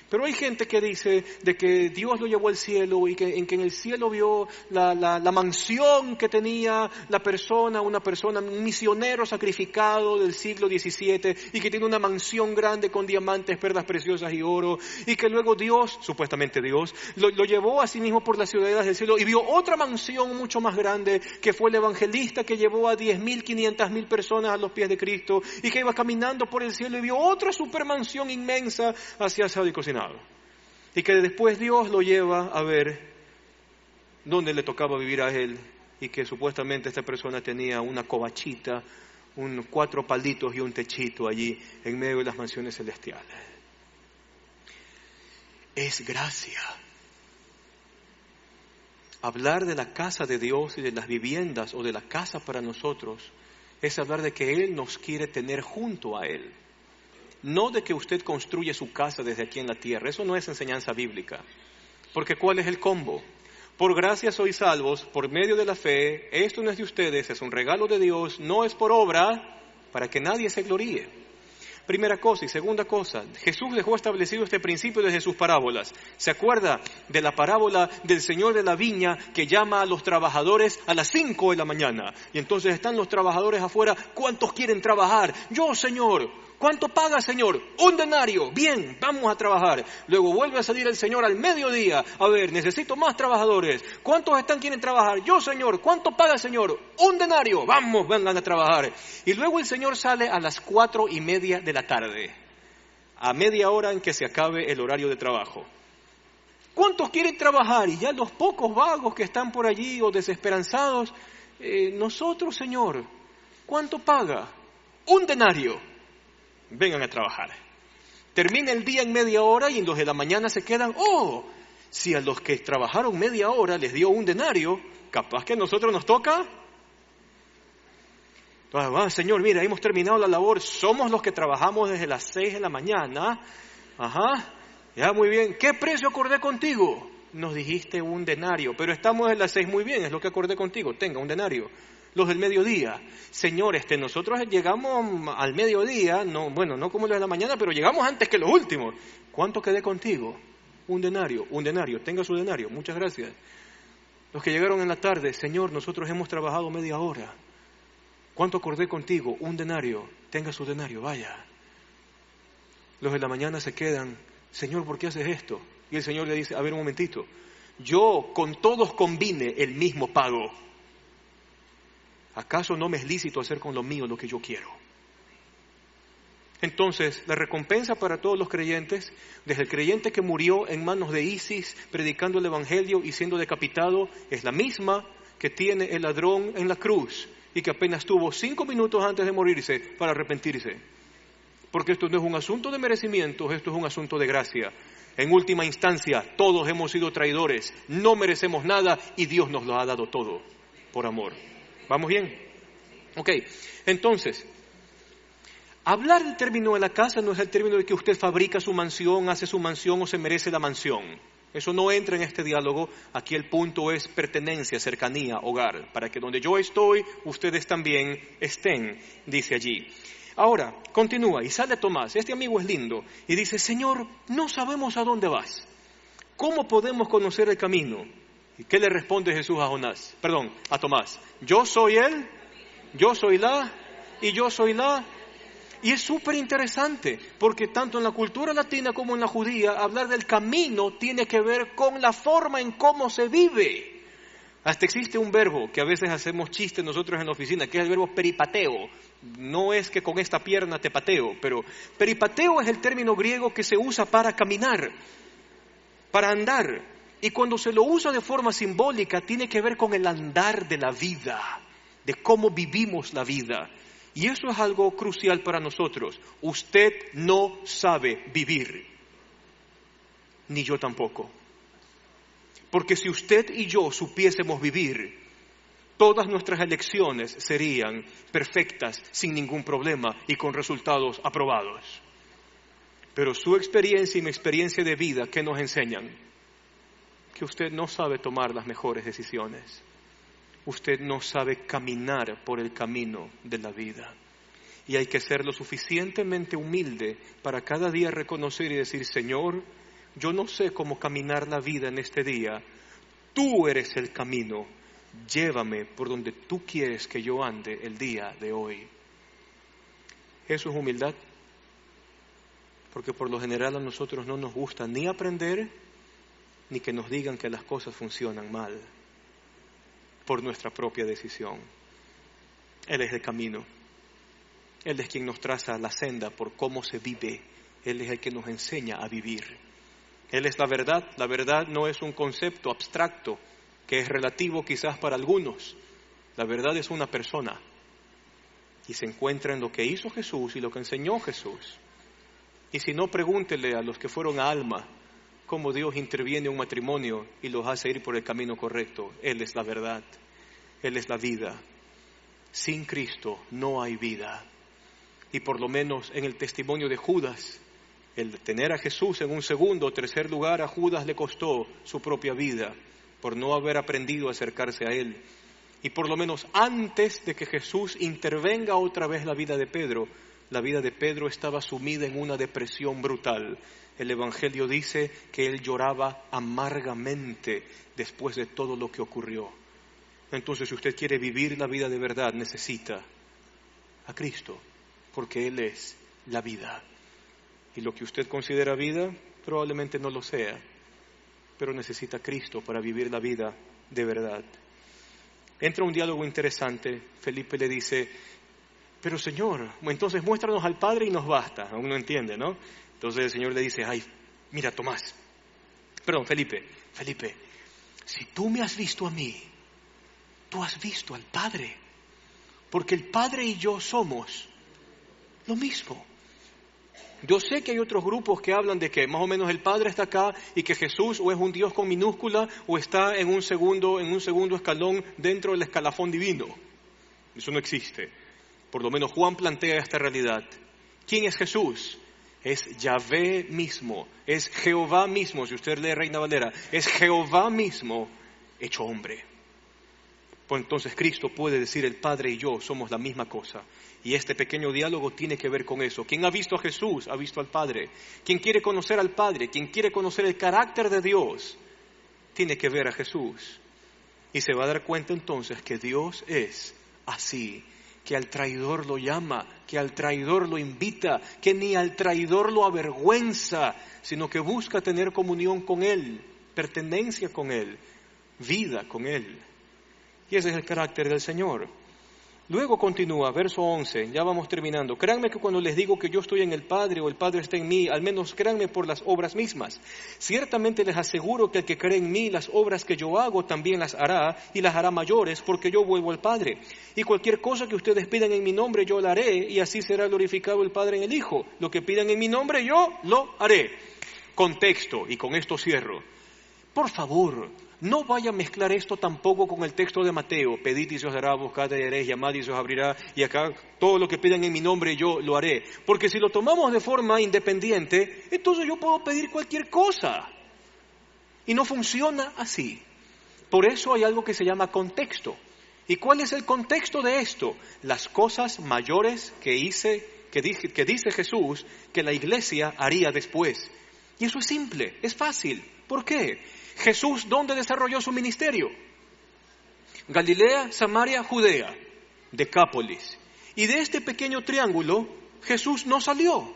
Pero hay gente que dice de que Dios lo llevó al cielo y que en el cielo vio la mansión que tenía un misionero sacrificado del siglo XVII, y que tiene una mansión grande con diamantes, perlas preciosas y oro, y que luego Dios, supuestamente Dios, lo llevó a sí mismo por las ciudades del cielo y vio otra mansión mucho más grande, que fue el evangelista que llevó a 10.000, 500.000 personas a los pies de Cristo, y que iba caminando por el cielo y vio otra supermansión inmensa hacia asado y cocinado. Y que después Dios lo lleva a ver dónde le tocaba vivir a él, y que supuestamente esta persona tenía una covachita, 4 palitos y un techito allí en medio de las mansiones celestiales. Es gracia. Hablar de la casa de Dios y de las viviendas o de la casa para nosotros es hablar de que Él nos quiere tener junto a Él. No de que usted construye su casa desde aquí en la tierra. Eso no es enseñanza bíblica. Porque ¿cuál es el combo? Por gracia sois salvos, por medio de la fe. Esto no es de ustedes, es un regalo de Dios. No es por obra, para que nadie se gloríe. Primera cosa. Y segunda cosa, Jesús dejó establecido este principio desde sus parábolas. ¿Se acuerda de la parábola del señor de la viña que llama a los trabajadores a las 5 de la mañana? Y entonces están los trabajadores afuera. ¿Cuántos quieren trabajar? Yo, Señor. ¿Cuánto paga, Señor? 1 denario. Bien, vamos a trabajar. Luego vuelve a salir el Señor al mediodía. A ver, necesito más trabajadores. ¿Cuántos quieren trabajar? Yo, Señor. ¿Cuánto paga, Señor? 1 denario. Vamos, vengan a trabajar. Y luego el Señor sale a las 4:30 de la tarde. A media hora en que se acabe el horario de trabajo. ¿Cuántos quieren trabajar? Y ya los pocos vagos que están por allí o desesperanzados. Nosotros, Señor, ¿cuánto paga? 1 denario. Vengan a trabajar. Termina el día en media hora y en los de la mañana se quedan. Si a los que trabajaron media hora les dio 1 denario, capaz que a nosotros nos toca. Señor, mira, hemos terminado la labor. Somos los que trabajamos desde las 6 de la mañana. Ya, muy bien. ¿Qué precio acordé contigo? Nos dijiste 1 denario, pero estamos en las 6. Muy bien, es lo que acordé contigo. Tenga 1 denario. Los del mediodía. Señor, nosotros llegamos al mediodía, no como los de la mañana, pero llegamos antes que los últimos. ¿Cuánto quedé contigo? 1 denario. 1 denario. Tenga su denario. Muchas gracias. Los que llegaron en la tarde. Señor, nosotros hemos trabajado media hora. ¿Cuánto acordé contigo? 1 denario. Tenga su denario. Vaya. Los de la mañana se quedan. Señor, ¿por qué haces esto? Y el Señor le dice, a ver un momentito. Yo con todos convine el mismo pago. ¿Acaso no me es lícito hacer con lo mío lo que yo quiero? Entonces, la recompensa para todos los creyentes, desde el creyente que murió en manos de ISIS, predicando el Evangelio y siendo decapitado, es la misma que tiene el ladrón en la cruz y que apenas tuvo 5 minutos antes de morirse para arrepentirse. Porque esto no es un asunto de merecimientos, esto es un asunto de gracia. En última instancia, todos hemos sido traidores, no merecemos nada y Dios nos lo ha dado todo por amor. ¿Vamos bien? Ok, entonces, hablar del término de la casa no es el término de que usted fabrica su mansión, hace su mansión o se merece la mansión. Eso no entra en este diálogo. Aquí el punto es pertenencia, cercanía, hogar, para que donde yo estoy, ustedes también estén, dice allí. Ahora, continúa y sale Tomás, este amigo es lindo, y dice, Señor, no sabemos a dónde vas. ¿Cómo podemos conocer el camino? ¿Y qué le responde Jesús a Tomás? Yo soy él, yo soy la, y yo soy la. Y es súper interesante, porque tanto en la cultura latina como en la judía, hablar del camino tiene que ver con la forma en cómo se vive. Hasta existe un verbo que a veces hacemos chistes nosotros en la oficina, que es el verbo peripateo. No es que con esta pierna te pateo, pero peripateo es el término griego que se usa para caminar, para andar. Y cuando se lo usa de forma simbólica, tiene que ver con el andar de la vida, de cómo vivimos la vida. Y eso es algo crucial para nosotros. Usted no sabe vivir, ni yo tampoco. Porque si usted y yo supiésemos vivir, todas nuestras elecciones serían perfectas, sin ningún problema y con resultados aprobados. Pero su experiencia y mi experiencia de vida, ¿qué nos enseñan? Que usted no sabe tomar las mejores decisiones. Usted no sabe caminar por el camino de la vida. Y hay que ser lo suficientemente humilde para cada día reconocer y decir, Señor, yo no sé cómo caminar la vida en este día. Tú eres el camino. Llévame por donde tú quieres que yo ande el día de hoy. Eso es humildad. Porque por lo general a nosotros no nos gusta ni aprender, ni que nos digan que las cosas funcionan mal. Por nuestra propia decisión. Él es el camino. Él es quien nos traza la senda por cómo se vive. Él es el que nos enseña a vivir. Él es la verdad. La verdad no es un concepto abstracto que es relativo quizás para algunos. La verdad es una persona y se encuentra en lo que hizo Jesús y lo que enseñó Jesús. Y si no, pregúntele a los que fueron a Alma cómo Dios interviene en un matrimonio y los hace ir por el camino correcto. Él es la verdad. Él es la vida. Sin Cristo no hay vida. Y por lo menos en el testimonio de Judas, el tener a Jesús en un segundo o tercer lugar, a Judas le costó su propia vida por no haber aprendido a acercarse a Él. Y por lo menos antes de que Jesús intervenga otra vez la vida de Pedro estaba sumida en una depresión brutal. El Evangelio dice que él lloraba amargamente después de todo lo que ocurrió. Entonces, si usted quiere vivir la vida de verdad, necesita a Cristo, porque Él es la vida. Y lo que usted considera vida, probablemente no lo sea, pero necesita a Cristo para vivir la vida de verdad. Entra un diálogo interesante. Felipe le dice, pero Señor, entonces muéstranos al Padre y nos basta. Aún no entiende, ¿no? Entonces el Señor le dice, mira Felipe, si tú me has visto a mí, tú has visto al Padre, porque el Padre y yo somos lo mismo. Yo sé que hay otros grupos que hablan de que más o menos el Padre está acá y que Jesús o es un Dios con minúscula o está en un segundo escalón dentro del escalafón divino. Eso no existe. Por lo menos Juan plantea esta realidad. ¿Quién es Jesús? Es Yahvé mismo, es Jehová mismo, si usted lee Reina Valera, es Jehová mismo hecho hombre. Pues entonces Cristo puede decir, el Padre y yo somos la misma cosa. Y este pequeño diálogo tiene que ver con eso. Quien ha visto a Jesús, ha visto al Padre. Quien quiere conocer al Padre, quien quiere conocer el carácter de Dios, tiene que ver a Jesús. Y se va a dar cuenta entonces que Dios es así, que al traidor lo llama, que al traidor lo invita, que ni al traidor lo avergüenza, sino que busca tener comunión con Él, pertenencia con Él, vida con Él. Y ese es el carácter del Señor. Luego continúa, verso 11, ya vamos terminando. Créanme que cuando les digo que yo estoy en el Padre o el Padre está en mí, al menos créanme por las obras mismas. Ciertamente les aseguro que el que cree en mí, las obras que yo hago también las hará y las hará mayores, porque yo vuelvo al Padre. Y cualquier cosa que ustedes pidan en mi nombre, yo la haré, y así será glorificado el Padre en el Hijo. Lo que pidan en mi nombre, yo lo haré. Contexto, y con esto cierro. Por favor, no vaya a mezclar esto tampoco con el texto de Mateo. Pedid y se os dará, buscad y hallaréis, llamad y se os abrirá. Y acá, todo lo que pidan en mi nombre yo lo haré. Porque si lo tomamos de forma independiente, entonces yo puedo pedir cualquier cosa. Y no funciona así. Por eso hay algo que se llama contexto. ¿Y cuál es el contexto de esto? Las cosas mayores que hice que dice Jesús que la iglesia haría después. Y eso es simple, es fácil. ¿Por qué? Jesús, ¿dónde desarrolló su ministerio? Galilea, Samaria, Judea, Decápolis. Y de este pequeño triángulo, Jesús no salió.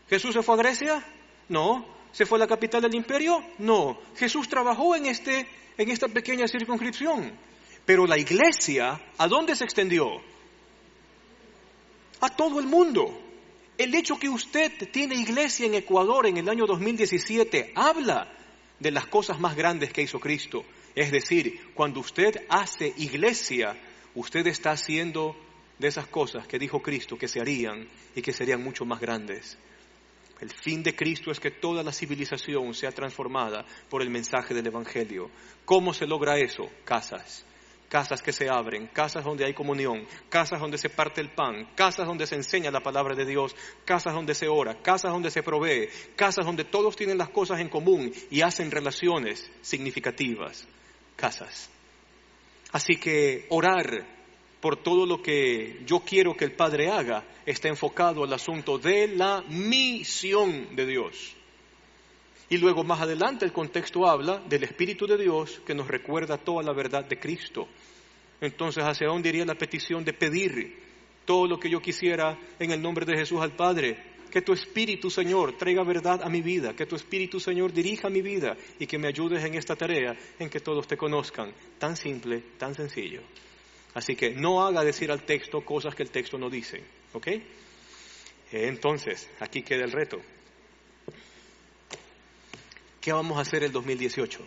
¿Jesús se fue a Grecia? No. ¿Se fue a la capital del imperio? No. Jesús trabajó en esta pequeña circunscripción. Pero la iglesia, ¿a dónde se extendió? A todo el mundo. El hecho que usted tiene iglesia en Ecuador en el año 2017 habla de las cosas más grandes que hizo Cristo. Es decir, cuando usted hace iglesia, usted está haciendo de esas cosas que dijo Cristo que se harían y que serían mucho más grandes. El fin de Cristo es que toda la civilización sea transformada por el mensaje del Evangelio. ¿Cómo se logra eso? Casas. Casas que se abren, casas donde hay comunión, casas donde se parte el pan, casas donde se enseña la palabra de Dios, casas donde se ora, casas donde se provee, casas donde todos tienen las cosas en común y hacen relaciones significativas. Casas. Así que orar por todo lo que yo quiero que el Padre haga está enfocado al asunto de la misión de Dios. Y luego más adelante el contexto habla del Espíritu de Dios que nos recuerda toda la verdad de Cristo. Entonces, ¿hacia dónde iría la petición de pedir todo lo que yo quisiera en el nombre de Jesús al Padre? Que tu Espíritu, Señor, traiga verdad a mi vida, que tu Espíritu, Señor, dirija mi vida y que me ayudes en esta tarea en que todos te conozcan. Tan simple, tan sencillo. Así que no haga decir al texto cosas que el texto no dice, ¿ok? Entonces, aquí queda el reto. ¿Qué vamos a hacer el 2018?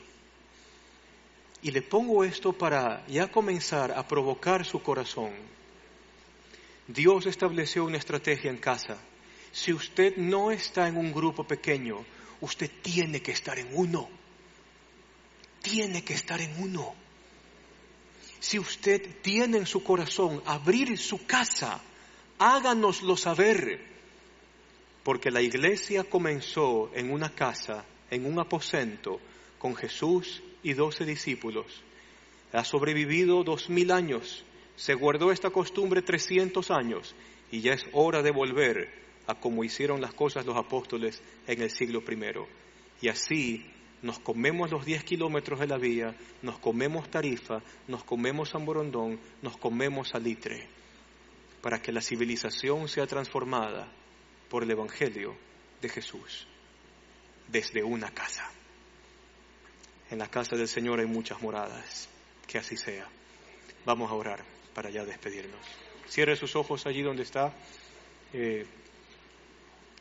Y le pongo esto para ya comenzar a provocar su corazón. Dios estableció una estrategia en casa. Si usted no está en un grupo pequeño, usted tiene que estar en uno. Tiene que estar en uno. Si usted tiene en su corazón abrir su casa, háganoslo saber. Porque la iglesia comenzó en una casa, en un aposento, con Jesús y 12 discípulos. Ha sobrevivido 2000 años, se guardó esta costumbre 300 años y ya es hora de volver a como hicieron las cosas los apóstoles en el siglo I. Y así nos comemos los 10 kilómetros de la vía, nos comemos Tarifa, nos comemos San Borondón, nos comemos Salitre, para que la civilización sea transformada por el Evangelio de Jesús. Desde una casa. En la casa del Señor hay muchas moradas. Que así sea. Vamos a orar para ya despedirnos. Cierre sus ojos allí donde está.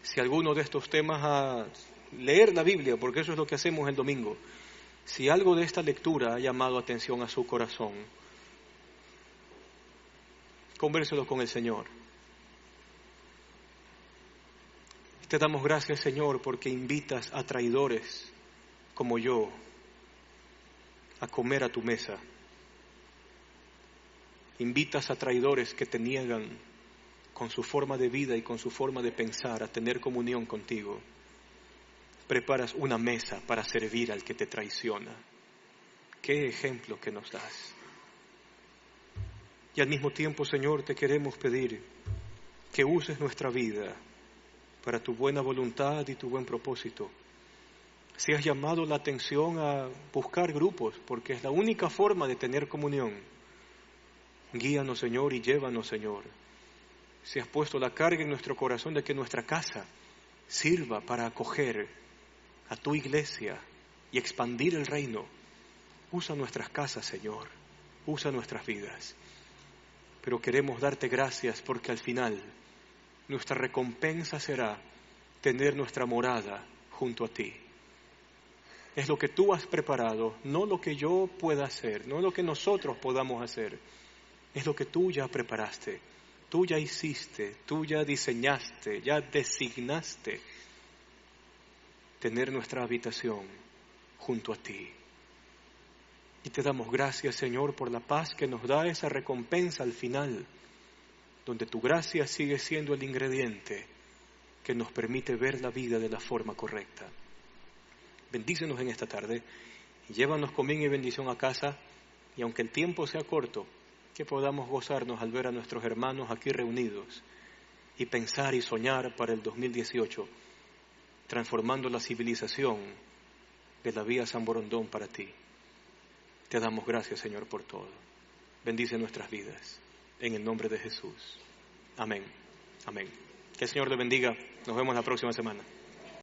Si alguno de estos temas a leer la Biblia, porque eso es lo que hacemos el domingo. Si algo de esta lectura ha llamado atención a su corazón, convérselo con el Señor. Te damos gracias, Señor, porque invitas a traidores como yo a comer a tu mesa. Invitas a traidores que te niegan con su forma de vida y con su forma de pensar a tener comunión contigo. Preparas una mesa para servir al que te traiciona. Qué ejemplo que nos das. Y al mismo tiempo, Señor, te queremos pedir que uses nuestra vida para tu buena voluntad y tu buen propósito. Si has llamado la atención a buscar grupos, porque es la única forma de tener comunión, guíanos, Señor, y llévanos, Señor. Si has puesto la carga en nuestro corazón de que nuestra casa sirva para acoger a tu iglesia y expandir el reino, usa nuestras casas, Señor, usa nuestras vidas. Pero queremos darte gracias porque al final nuestra recompensa será tener nuestra morada junto a ti. Es lo que tú has preparado, no lo que yo pueda hacer, no lo que nosotros podamos hacer. Es lo que tú ya preparaste, tú ya hiciste, tú ya diseñaste, ya designaste tener nuestra habitación junto a ti. Y te damos gracias, Señor, por la paz que nos da esa recompensa al final, donde tu gracia sigue siendo el ingrediente que nos permite ver la vida de la forma correcta. Bendícenos en esta tarde y llévanos con bien y bendición a casa, y aunque el tiempo sea corto, que podamos gozarnos al ver a nuestros hermanos aquí reunidos y pensar y soñar para el 2018, transformando la civilización de la vía San Borondón para ti. Te damos gracias, Señor, por todo. Bendice nuestras vidas. En el nombre de Jesús. Amén. Amén. Que el Señor te bendiga. Nos vemos la próxima semana.